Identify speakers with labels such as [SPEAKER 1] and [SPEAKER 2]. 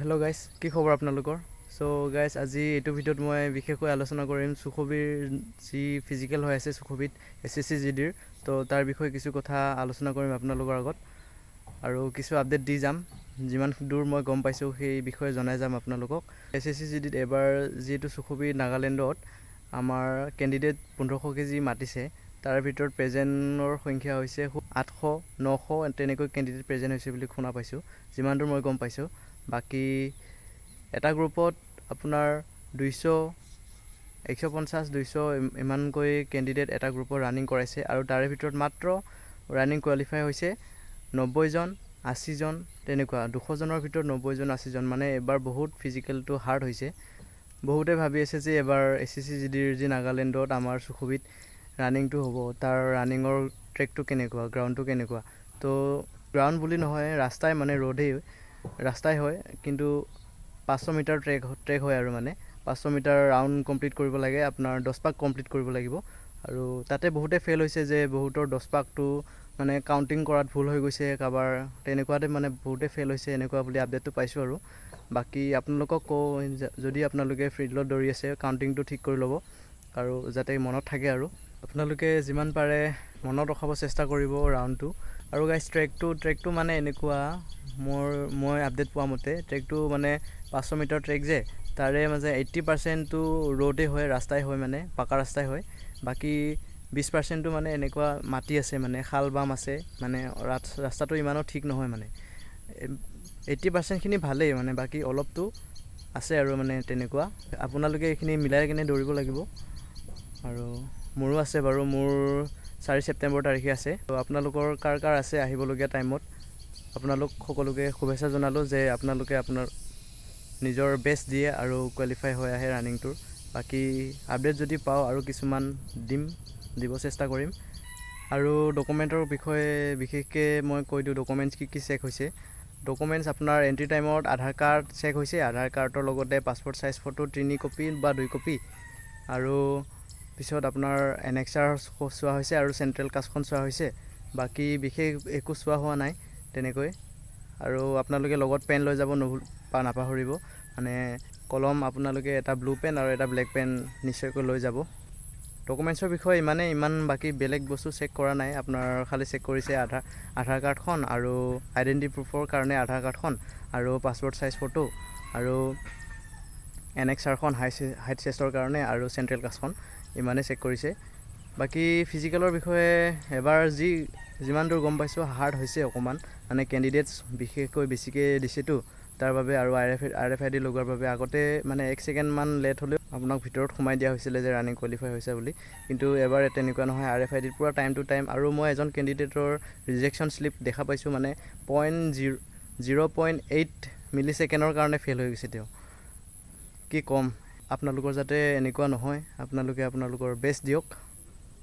[SPEAKER 1] Hello' guys, কি খবৰ আপোনালোকৰ? চ' গাইজ, আজি এইটো ভিডিঅ'ত মই বিশেষকৈ আলোচনা কৰিম সুখবীৰ যি ফিজিকেল হৈ আছে সুখবীত SSC GDৰ। তো তাৰ বিষয়ে কিছু কথা আলোচনা কৰিম আপোনালোকৰ আগত আৰু কিছু আপডেট দি যাম। যিমান দূৰ মই গম পাইছোঁ সেই বিষয়ে জনাই যাম আপোনালোকক। SSC GDত এবাৰ যিহেতু সুখবীৰ নাগালেণ্ডত আমাৰ কেণ্ডিডেট 1500 কেজি মাতিছে, তাৰ ভিতৰত প্ৰেজেণ্টৰ সংখ্যা হৈছে 800, 900 তেনেকৈ কেণ্ডিডেট প্ৰেজেণ্ট হৈছে বুলি শুনা পাইছোঁ, যিমান দূৰ মই গম পাইছোঁ। বাকী এটা গ্ৰুপত আপোনাৰ 200, 150, 200 ইমানকৈ কেণ্ডিডেট এটা গ্ৰুপত ৰানিং কৰাইছে আৰু তাৰে ভিতৰত মাত্ৰ ৰানিং কোৱালিফাই হৈছে 90 জন, 80 জন তেনেকুৱা। 200 জনৰ ভিতৰত 90 জন, 80 জন, মানে এবাৰ বহুত ফিজিকেলটো হাৰ্ড হৈছে। বহুতে ভাবি আছে যে এবাৰ SSC GDৰ যি নাগালেণ্ডত আমাৰ সুখবীত ৰানিংটো হ'ব, তাৰ ৰানিঙৰ ট্ৰেকটো কেনেকুৱা, গ্ৰাউণ্ডটো কেনেকুৱা। তো গ্ৰাউণ্ড বুলি নহয়, ৰাস্তাই মানে ৰাস্তাই হয়, কিন্তু 500 মিটাৰ ট্ৰেক হয় আৰু মানে 500 মিটাৰ ৰাউণ্ড কমপ্লিট কৰিব লাগে, আপোনাৰ 10 পাক কমপ্লিট কৰিব লাগিব। আৰু তাতে বহুতে ফেইল হৈছে, যে বহুতৰ 10 পাকটো মানে কাউণ্টিং কৰাত ভুল হৈ গৈছে, কাৰোবাৰ তেনেকুৱাতে মানে বহুতে ফেইল হৈছে, এনেকুৱা বুলি আপডেটটো পাইছোঁ। আৰু বাকী আপোনালোকক কওঁ, যদি আপোনালোকে ফিল্ডত দৌৰি আছে কাউণ্টিংটো ঠিক কৰি ল'ব আৰু যাতে মনত থাকে, আৰু আপোনালোকে যিমান পাৰে মনত ৰখাব চেষ্টা কৰিব ৰাউণ্ডটো। আৰু গাইজ, ট্ৰেকটো মানে এনেকুৱা, মই আপডেট পোৱা মতে ট্ৰেকটো মানে 500 মিটাৰ ট্ৰেক যে, তাৰে মানে 80%টো ৰোডে হয়, ৰাস্তাই হয়, মানে পাকা ৰাস্তাই হয়। বাকী 20%টো মানে এনেকুৱা মাটি আছে, মানে খাল বাম আছে, মানে ৰাস্তাটো ইমানো ঠিক নহয়। মানে 80%খিনি ভালেই, মানে বাকী অলপটো আছে আৰু মানে তেনেকুৱা। আপোনালোকে এইখিনি মিলাই কিনে দৌৰিব লাগিব। আৰু মোৰো আছে বাৰু, মোৰ 4 ছেপ্টেম্বৰ তাৰিখে আছে। তো আপোনালোকৰ কাৰ আছে আহিবলগীয়া টাইমত আপোনালোক সকলোকে শুভেচ্ছা জনালোঁ, যে আপোনালোকে আপোনাৰ নিজৰ বেষ্ট দিয়ে আৰু কোৱালিফাই হৈ আহে ৰানিংটোৰ। বাকী আপডেট যদি পাওঁ আৰু কিছুমান দিব চেষ্টা কৰিম। আৰু ডকুমেণ্টৰ বিষয়ে বিশেষকৈ মই কৈ দিওঁ, ডকুমেণ্টছ কি চেক হৈছে। ডকুমেণ্টছ আপোনাৰ এণ্ট্ৰি টাইমত আধাৰ কাৰ্ড চেক হৈছে, আধাৰ কাৰ্ডৰ লগতে পাছপৰ্ট চাইজ ফটো 3 কপি বা 2 কপি, আৰু পিছত আপোনাৰ এনেক্সাৰ চোৱা হৈছে আৰু চেণ্ট্ৰেল কাষ্টখন চোৱা হৈছে। বাকী বিশেষ একো চোৱা হোৱা নাই তেনেকৈ। আৰু আপোনালোকে লগত পেন লৈ যাব নাপাহৰিব, মানে কলম আপোনালোকে এটা ব্লু পেন আৰু এটা ব্লেক পেন নিশ্চয়কৈ লৈ যাব। ডকুমেণ্টছৰ বিষয়ে ইমান বাকী বেলেগ বস্তু চেক কৰা নাই, আপোনাৰ খালি চেক কৰিছে আধাৰ কাৰ্ডখন আৰু আইডেণ্টি প্ৰুফৰ কাৰণে আধাৰ কাৰ্ডখন আৰু পাছপৰ্ট চাইজ ফটো আৰু এনেক্সাৰখন হাইট চেষ্টৰ কাৰণে আৰু চেণ্ট্ৰেল কাষ্টখন, ইমানেই চেক কৰিছে। বাকী ফিজিকেলৰ বিষয়ে এবাৰ যিমান দূৰ গম পাইছোঁ হাৰ্ড হৈছে অকণমান, মানে কেণ্ডিডেটছ বিশেষকৈ বেছিকৈ দিছেতো, তাৰ বাবে আৰু RFID লগোৱাৰ বাবে আগতে মানে 1 ছেকেণ্ডমান লেট হ'লেও আপোনাক ভিতৰত সোমাই দিয়া হৈছিলে যে ৰানিং কোৱালিফাই হৈছে বুলি, কিন্তু এবাৰ তেনেকুৱা নহয়, RFID পূৰা টাইম টু টাইম। আৰু মই এজন কেণ্ডিডেটৰ ৰিজেকশ্যন শ্লিপ দেখা পাইছোঁ, মানে 0.8 মিলি ছেকেণ্ডৰ কাৰণে ফেইল হৈ গৈছে তেওঁ। কি ক'ম, আপোনালোকৰ যাতে এনেকুৱা নহয়, আপোনালোকে আপোনালোকৰ বেষ্ট দিয়ক।